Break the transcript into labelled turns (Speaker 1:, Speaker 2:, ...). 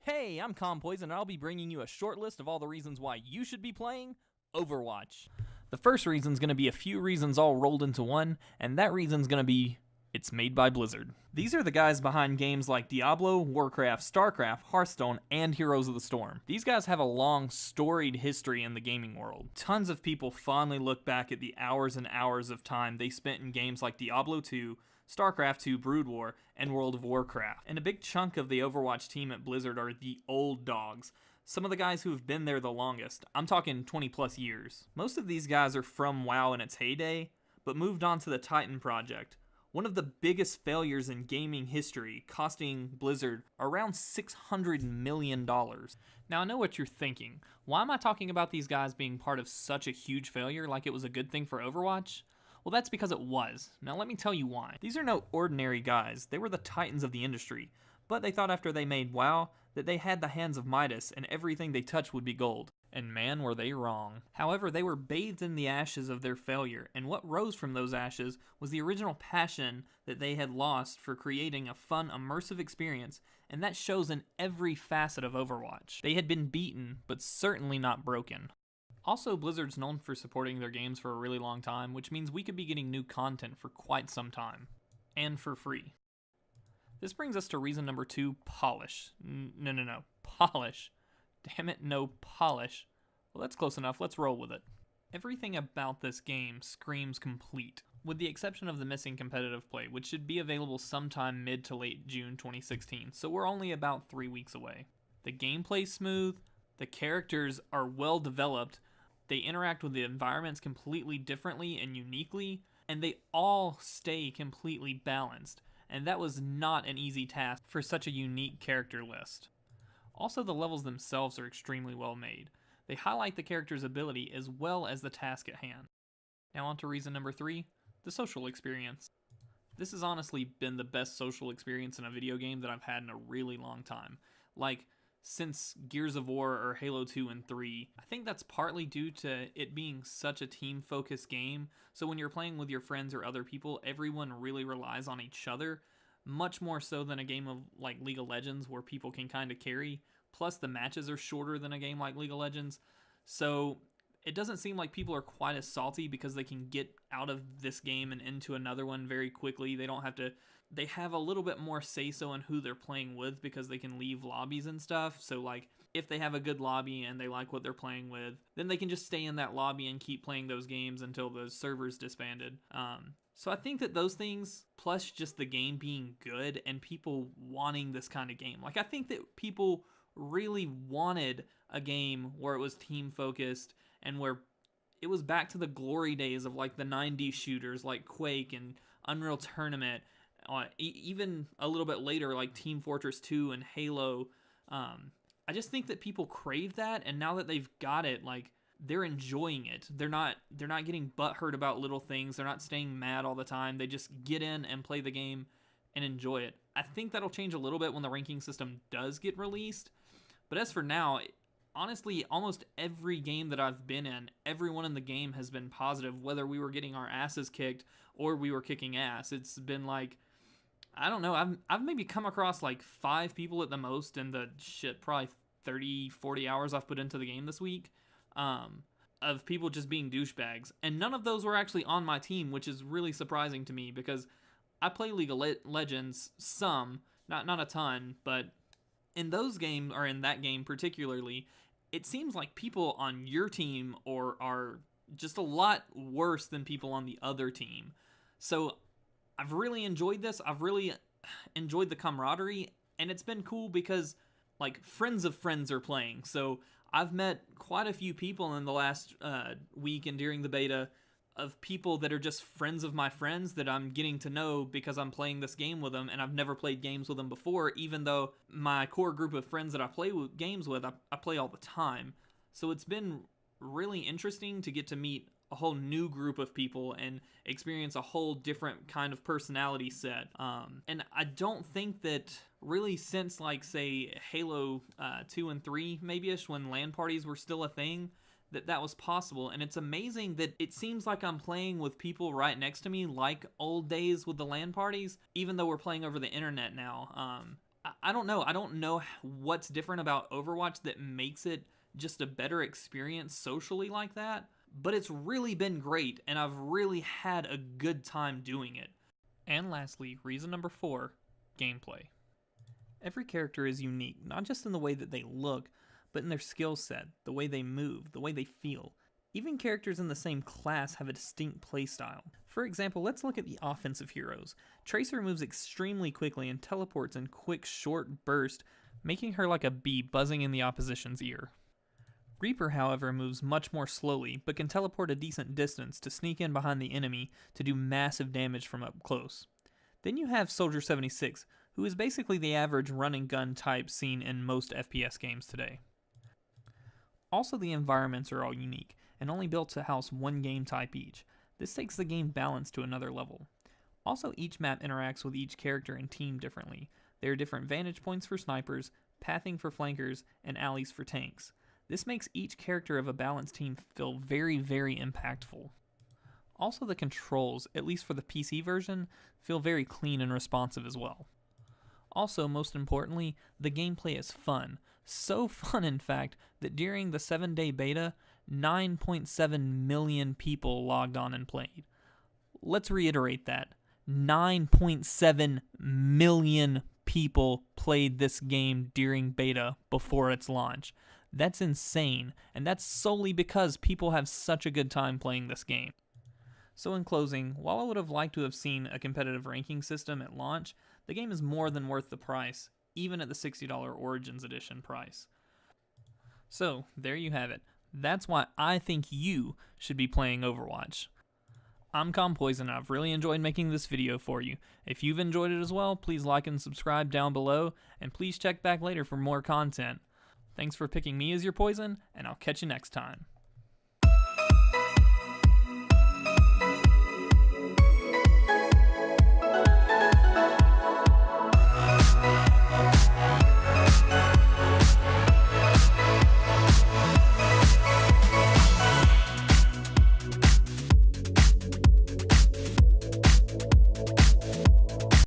Speaker 1: Hey, I'm Compoison, and I'll be bringing you a short list of all the reasons why you should be playing Overwatch. The first reason's going to be a few reasons all rolled into one, and that reason's going to be it's made by Blizzard. These are the guys behind games like Diablo, Warcraft, Starcraft, Hearthstone, and Heroes of the Storm. These guys have a long, storied history in the gaming world. Tons of people fondly look back at the hours and hours of time they spent in games like Diablo 2, StarCraft 2 Brood War, and World of Warcraft. And a big chunk of the Overwatch team at Blizzard are the old dogs. Some of the guys who have been there the longest. I'm talking 20 plus years. Most of these guys are from WoW in its heyday, but moved on to the Titan project, one of the biggest failures in gaming history, costing Blizzard around $600 million. Now, I know what you're thinking. Why am I talking about these guys being part of such a huge failure like it was a good thing for Overwatch? Well, that's because it was. Now, let me tell you why. These are no ordinary guys. They were the titans of the industry. But they thought after they made WoW that they had the hands of Midas and everything they touched would be gold. And man, were they wrong. However, they were bathed in the ashes of their failure, and what rose from those ashes was the original passion that they had lost for creating a fun, immersive experience, and that shows in every facet of Overwatch. They had been beaten, but certainly not broken. Also, Blizzard's known for supporting their games for a really long time, which means we could be getting new content for quite some time. And for free. This brings us to reason number 2, polish. No. Polish. Damn it, no polish. Well, that's close enough. Let's roll with it. Everything about this game screams complete, with the exception of the missing competitive play, which should be available sometime mid to late June 2016, so we're only about 3 weeks away. The gameplay's smooth, the characters are well developed, they interact with the environments completely differently and uniquely, and they all stay completely balanced, and that was not an easy task for such a unique character list. Also, the levels themselves are extremely well made. They highlight the character's ability as well as the task at hand. Now on to reason number 3, the social experience. This has honestly been the best social experience in a video game that I've had in a really long time. Like, since Gears of War or Halo 2 and 3. I think that's partly due to it being such a team-focused game, so when you're playing with your friends or other people, everyone really relies on each other, much more so than a game of like League of Legends where people can kind of carry. Plus, the matches are shorter than a game like League of Legends, so it doesn't seem like people are quite as salty because they can get out of this game and into another one very quickly. They have a little bit more say-so in who they're playing with because they can leave lobbies and stuff. So, like, if they have a good lobby and they like what they're playing with, then they can just stay in that lobby and keep playing those games until the server's disbanded. So I think that those things, plus just the game being good and people wanting this kind of game. Like, I think that people really wanted a game where it was team-focused and where it was back to the glory days of, like, the 90s shooters like Quake and Unreal Tournament. Even a little bit later, like Team Fortress 2 and Halo. I just think that people crave that, and now that they've got it, like, they're enjoying it. They're not getting butthurt about little things. They're not staying mad all the time. They just get in and play the game and enjoy it. I think that'll change a little bit when the ranking system does get released. But as for now, honestly, almost every game that I've been in, everyone in the game has been positive, whether we were getting our asses kicked or we were kicking ass. It's been like, I don't know, I've maybe come across like 5 people at the most in the probably 30, 40 hours I've put into the game this week, of people just being douchebags. And none of those were actually on my team, which is really surprising to me because I play League of Legends some, not a ton, but in those games, or in that game particularly, it seems like people on your team are just a lot worse than people on the other team. So I've really enjoyed this. I've really enjoyed the camaraderie, and it's been cool because, like, friends of friends are playing. So I've met quite a few people in the last week and during the beta of people that are just friends of my friends that I'm getting to know because I'm playing this game with them, and I've never played games with them before, even though my core group of friends that I play games with, I play all the time. So it's been really interesting to get to meet a whole new group of people and experience a whole different kind of personality set. And I don't think that really since, like, say, Halo 2 and 3, maybe-ish, when LAN parties were still a thing, that was possible. And it's amazing that it seems like I'm playing with people right next to me like old days with the LAN parties, even though we're playing over the internet now. I don't know. I don't know what's different about Overwatch that makes it just a better experience socially like that, but it's really been great, and I've really had a good time doing it. And lastly, reason number 4, gameplay. Every character is unique, not just in the way that they look, but in their skill set, the way they move, the way they feel. Even characters in the same class have a distinct playstyle. For example, let's look at the offensive heroes. Tracer moves extremely quickly and teleports in quick, short bursts, making her like a bee buzzing in the opposition's ear. Reaper, however, moves much more slowly, but can teleport a decent distance to sneak in behind the enemy to do massive damage from up close. Then you have Soldier 76, who is basically the average run and gun type seen in most FPS games today. Also, the environments are all unique, and only built to house one game type each. This takes the game balance to another level. Also, each map interacts with each character and team differently. There are different vantage points for snipers, pathing for flankers, and alleys for tanks. This makes each character of a balanced team feel very, very impactful. Also, the controls, at least for the PC version, feel very clean and responsive as well. Also, most importantly, the gameplay is fun. So fun, in fact, that during the 7-day beta, 9.7 million people logged on and played. Let's reiterate that. 9.7 million people played this game during beta before its launch. That's insane, and that's solely because people have such a good time playing this game. So in closing, while I would have liked to have seen a competitive ranking system at launch, the game is more than worth the price, even at the $60 Origins Edition price. So, there you have it. That's why I think you should be playing Overwatch. I'm Compoison, and I've really enjoyed making this video for you. If you've enjoyed it as well, please like and subscribe down below, and please check back later for more content. Thanks for picking me as your poison, and I'll catch you next time.